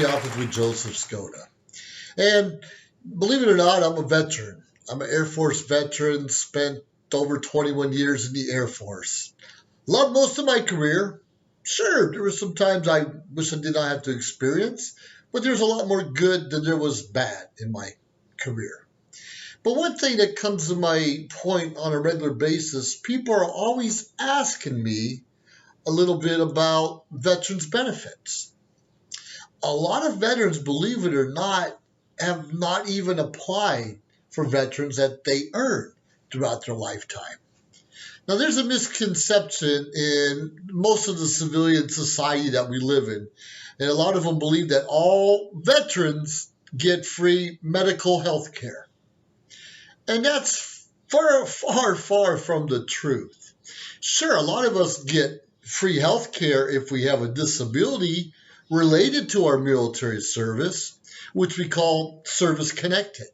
the office with Joseph Skoda. And believe it or not, I'm a veteran. I'm an Air Force veteran, spent over 21 years in the Air Force. Loved most of my career. Sure, there were some times I wish I did not have to experience, but there's a lot more good than there was bad in my career. But one thing that comes to my point on a regular basis, people are always asking me a little bit about veterans benefits. A lot of veterans, believe it or not, have not even applied for veterans that they earned throughout their lifetime. Now, there's a misconception in most of the civilian society that we live in, and a lot of them believe that all veterans get free medical health care. And that's far, far, far from the truth. Sure, a lot of us get free health care if we have a disability related to our military service, which we call service connected.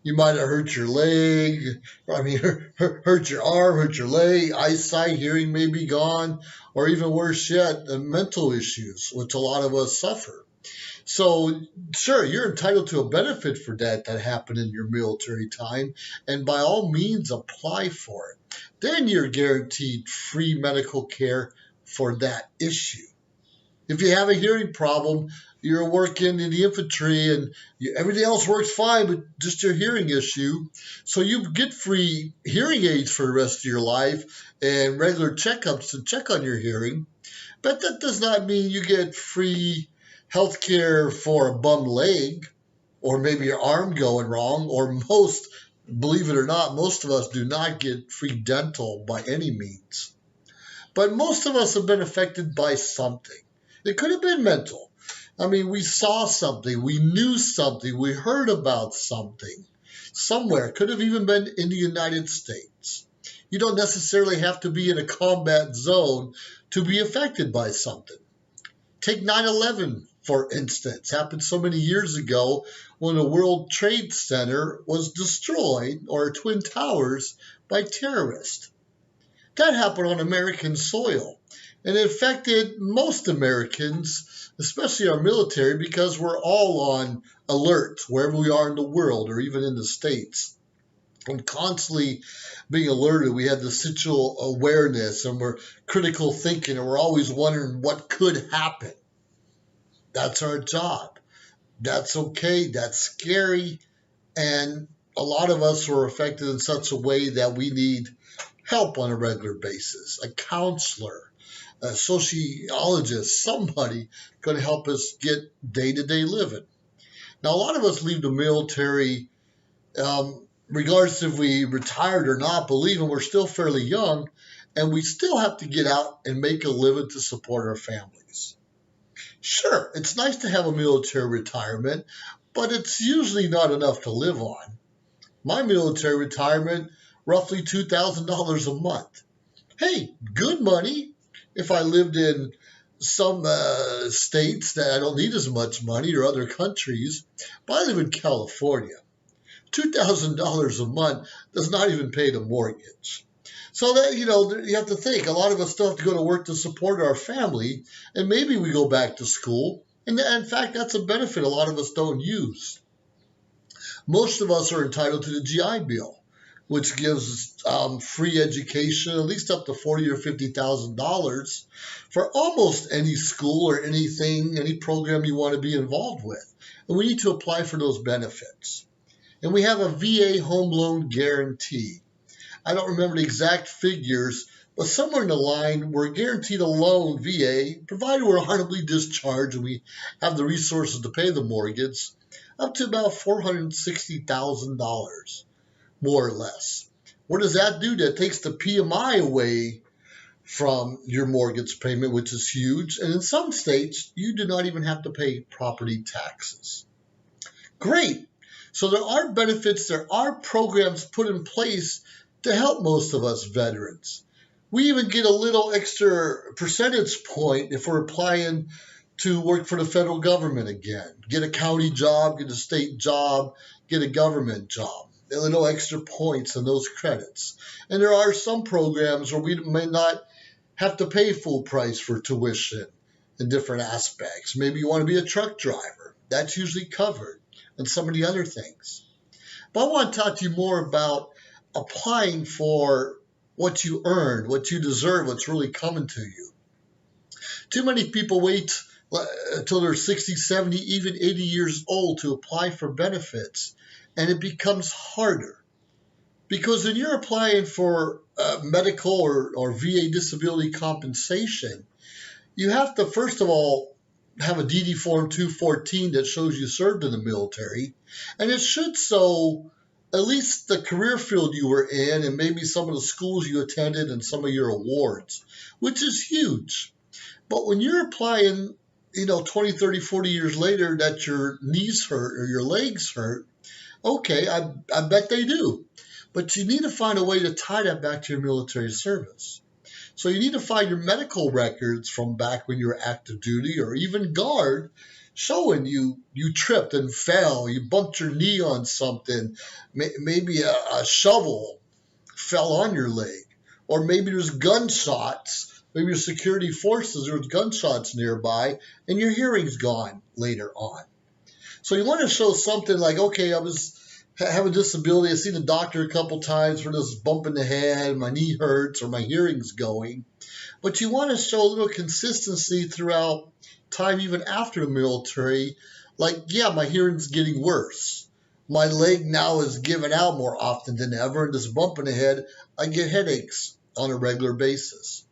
You might have hurt your leg, hurt your arm, hurt your leg, eyesight, hearing may be gone, or even worse yet, mental issues, which a lot of us suffer. So, sure, you're entitled to a benefit for that happened in your military time, and by all means apply for it. Then you're guaranteed free medical care for that issue. If you have a hearing problem, you're working in the infantry and everything else works fine, but just your hearing issue. So you get free hearing aids for the rest of your life and regular checkups to check on your hearing. But that does not mean you get free health care for a bum leg or maybe your arm going wrong, or believe it or not, most of us do not get free dental by any means. But most of us have been affected by something. It could have been mental. We saw something, we knew something, we heard about something somewhere. It could have even been in the United States. You don't necessarily have to be in a combat zone to be affected by something. Take 9/11, for instance. Happened so many years ago when the World Trade Center was destroyed, or Twin Towers, by terrorists. That happened on American soil. And it affected most Americans, especially our military, because we're all on alert wherever we are in the world or even in the States. And constantly being alerted, we have the situational awareness and we're critical thinking and we're always wondering what could happen. That's our job. That's okay. That's scary. And a lot of us are affected in such a way that we need help on a regular basis, a counselor, a sociologist, somebody going to help us get day-to-day living. Now, a lot of us leave the military, regardless if we retired or not, believing we're still fairly young, and we still have to get out and make a living to support our families. Sure, it's nice to have a military retirement, but it's usually not enough to live on. My military retirement, roughly $2,000 a month. Hey, good money. If I lived in some states that I don't need as much money, or other countries, but I live in California. $2,000 a month does not even pay the mortgage. So that, you have to think, a lot of us still have to go to work to support our family, and maybe we go back to school. And in fact, that's a benefit a lot of us don't use. Most of us are entitled to the GI Bill, which gives free education, at least up to $40,000 or $50,000 for almost any school or anything, any program you want to be involved with. And we need to apply for those benefits. And we have a VA home loan guarantee. I don't remember the exact figures, but somewhere in the line, we're guaranteed a loan VA, provided we're honorably discharged and we have the resources to pay the mortgage, up to about $460,000. More or less. What does that do? That takes the PMI away from your mortgage payment, which is huge. And in some states, you do not even have to pay property taxes. Great. So there are benefits, there are programs put in place to help most of us veterans. We even get a little extra percentage point if we're applying to work for the federal government again. Get a county job, get a state job, get a government job. A little extra points and those credits. And there are some programs where we may not have to pay full price for tuition. in different aspects. Maybe you want to be a truck driver. That's usually covered, and some of the other things. But I want to talk to you more about applying for what you earned, what you deserve, what's really coming to you. Too many people wait until they're 60, 70, even 80 years old to apply for benefits, and it becomes harder. Because when you're applying for medical or VA disability compensation, you have to, first of all, have a DD Form 214 that shows you served in the military, and it should show at least the career field you were in and maybe some of the schools you attended and some of your awards, which is huge. But when you're applying, 20, 30, 40 years later that your knees hurt or your legs hurt, okay, I bet they do. But you need to find a way to tie that back to your military service. So you need to find your medical records from back when you were active duty or even guard showing you tripped and fell, you bumped your knee on something, maybe a shovel fell on your leg, or maybe there's gunshots, maybe your security forces, there's gunshots nearby, and your hearing's gone later on. So you want to show something like, okay, I have a disability, I've seen a doctor a couple times for this bump in the head, my knee hurts, or my hearing's going. But you want to show a little consistency throughout time, even after the military, like, yeah, my hearing's getting worse. My leg now is giving out more often than ever, and this bump in the head, I get headaches on a regular basis.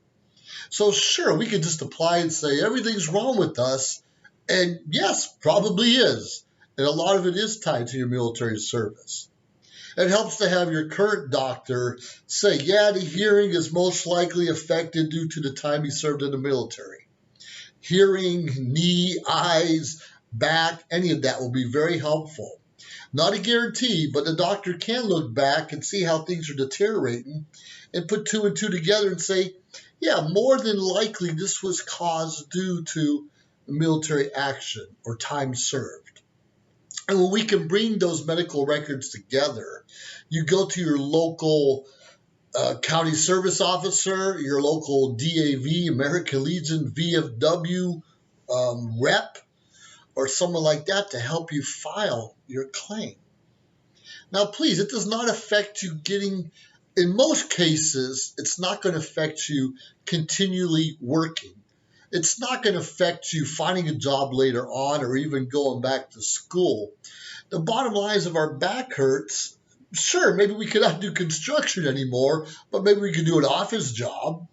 So sure, we could just apply and say everything's wrong with us, and yes, probably is. And a lot of it is tied to your military service. It helps to have your current doctor say, yeah, the hearing is most likely affected due to the time he served in the military. Hearing, knee, eyes, back, any of that will be very helpful. Not a guarantee, but the doctor can look back and see how things are deteriorating and put two and two together and say, yeah, more than likely this was caused due to military action or time served. And when we can bring those medical records together, you go to your local county service officer, your local DAV, American Legion, VFW rep, or someone like that to help you file your claim. Now, please, it does not affect you getting, in most cases, it's not going to affect you continually working. It's not going to affect you finding a job later on or even going back to school. The bottom line is if our back hurts, sure, maybe we cannot do construction anymore, but maybe we could do an office job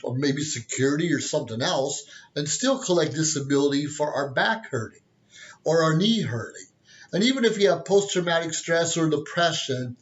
or maybe security or something else and still collect disability for our back hurting or our knee hurting. And even if you have post-traumatic stress or depression,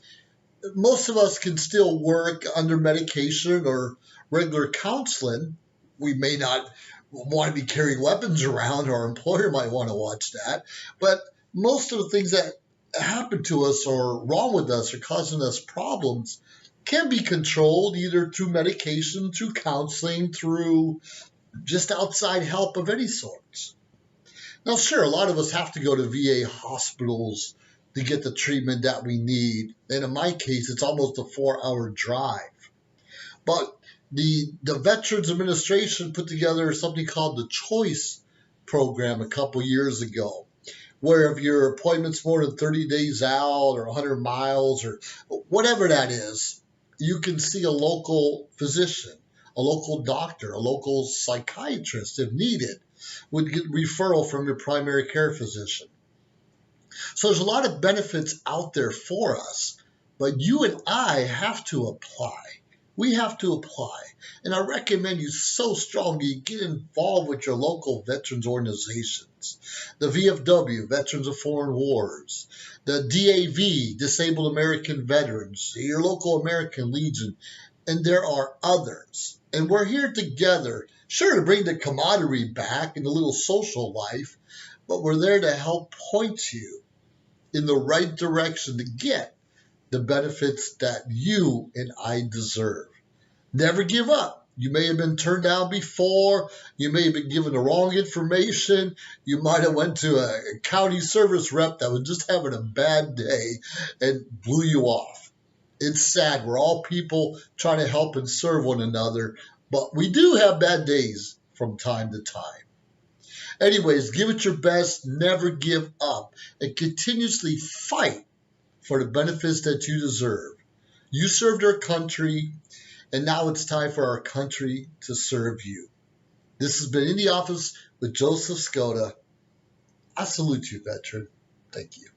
most of us can still work under medication or regular counseling. We may not want to be carrying weapons around, or our employer might want to watch that. But most of the things that happen to us or wrong with us or causing us problems can be controlled either through medication, through counseling, through just outside help of any sorts. Now, sure, a lot of us have to go to VA hospitals to get the treatment that we need. And in my case, it's almost a 4-hour drive. But the Veterans Administration put together something called the Choice program a couple years ago, where if your appointment's more than 30 days out or 100 miles or whatever that is, you can see a local physician, a local doctor, a local psychiatrist if needed, would get referral from your primary care physician. So there's a lot of benefits out there for us, but you and I have to apply. We have to apply. And I recommend you so strongly get involved with your local veterans organizations. The VFW, Veterans of Foreign Wars, the DAV, Disabled American Veterans, your local American Legion, and there are others. And we're here together, sure, to bring the camaraderie back and a little social life, but we're there to help point you in the right direction to get the benefits that you and I deserve. Never give up. You may have been turned down before. You may have been given the wrong information. You might have went to a county service rep that was just having a bad day and blew you off. It's sad. We're all people trying to help and serve one another, but we do have bad days from time to time. Anyways, give it your best, never give up, and continuously fight for the benefits that you deserve. You served our country, and now it's time for our country to serve you. This has been In the Office with Joseph Skoda. I salute you, veteran. Thank you.